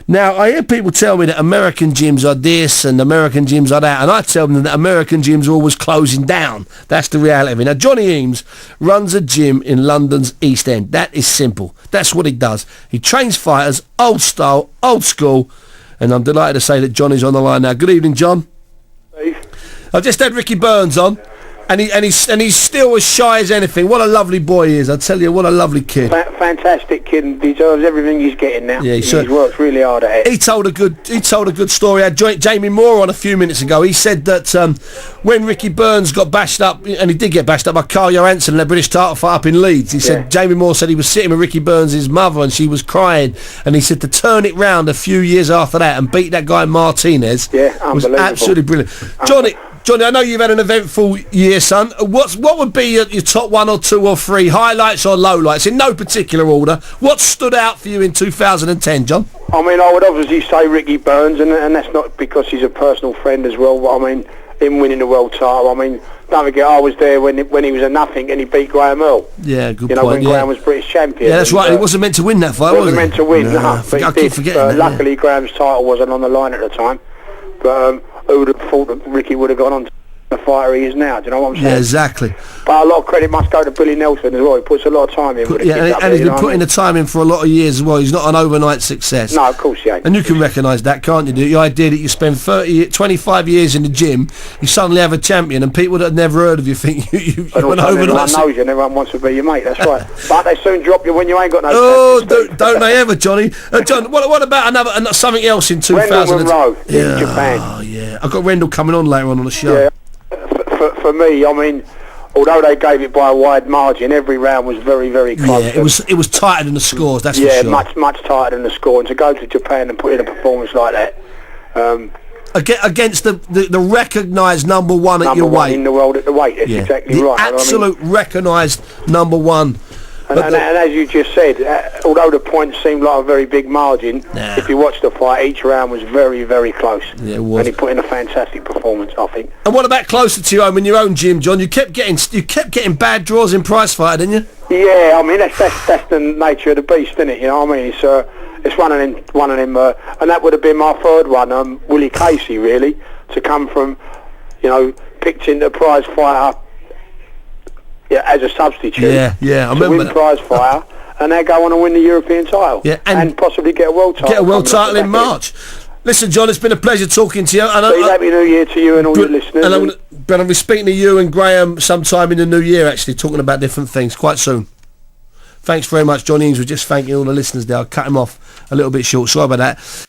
Now, I hear people tell me that American gyms are this and American gyms are that, and I tell them that American gyms are always closing down. That's the reality of it. Now, Johnny Eames runs a gym in London's East End. That is simple. That's what he does. He trains fighters, old style, old school, and I'm delighted to say that Johnny's on the line now. Good evening, John. Steve. I've just had Ricky Burns on, and he's still as shy as anything. What a lovely boy he is. I tell you, what a lovely kid. Fantastic kid, and deserves everything he's getting now. Yeah, he's worked really hard at it. He told a good story. I had Jamie Moore on a few minutes ago. He said that when Ricky Burns got bashed up, and he did get bashed up by Carl Johansson in the British title fight up in Leeds, he said Jamie Moore said he was sitting with Ricky Burns' mother and she was crying, and he said to turn it round a few years after that and beat that guy Martinez was absolutely brilliant. Johnny, I know you've had an eventful year, son. What would be your top 1 or 2 or 3 highlights or lowlights, in no particular order? What stood out for you in 2010, John? I mean, I would obviously say Ricky Burns, and that's not because he's a personal friend as well, but I mean, him winning the world title. I mean, don't forget, I was there when he was a nothing and he beat Graham Earl. Yeah, good point. You know, when Graham was British champion. Yeah, that's right. He wasn't meant to win that fight, was he? Wasn't meant to win, no. But I keep forgetting that. Luckily, Graham's title wasn't on the line at the time. But who would have thought that Ricky would have gone on to the fighter he is now? Do you know what I'm saying? Yeah, exactly. But a lot of credit must go to Billy Nelson as well. He puts a lot of time in. And he's been putting the time in for a lot of years as well. He's not an overnight success. No, of course he ain't. And you can recognise that, can't you? The idea that you spend 25 years in the gym, you suddenly have a champion, and people that have never heard of you think you went overnight. Everyone knows you, and everyone wants to be your mate. That's right. But they soon drop you when you ain't got no. Oh, don't they ever, Johnny? John, what about something else in 2000? Rendell in Japan. Oh yeah, I've got Rendell coming on later on the show. Yeah. For me, I mean, although they gave it by a wide margin, every round was very, very close. Yeah, it was tighter than the scores. That's for sure. Yeah, much tighter than the score. And to go to Japan and put in a performance like that, against the recognised number one at your weight in the world at the weight. That's exactly right. Absolute recognised number one. And as you just said, although the points seemed like a very big margin, if you watch the fight, each round was very, very close. Yeah, it was. And he put in a fantastic performance, I think. And what about closer to home in your own gym, John? You kept getting bad draws in prize fighter, didn't you? Yeah, I mean that's the nature of the beast, isn't it? You know what I mean? It's one of them, and that would have been my third one, Willie Casey, really, to come from, picked into prize fighter. Yeah, as a substitute. Yeah, I remember to win prize fighter, and they go on and win the European title. Yeah, and possibly get a world title. Get a world title in March. Listen, John, it's been a pleasure talking to you. Happy New Year to you and all your listeners. And I'll be speaking to you and Graham sometime in the new year, actually, talking about different things quite soon. Thanks very much, Johnny Eames. We're just thanking all the listeners there. I'll cut him off a little bit short. Sorry about that.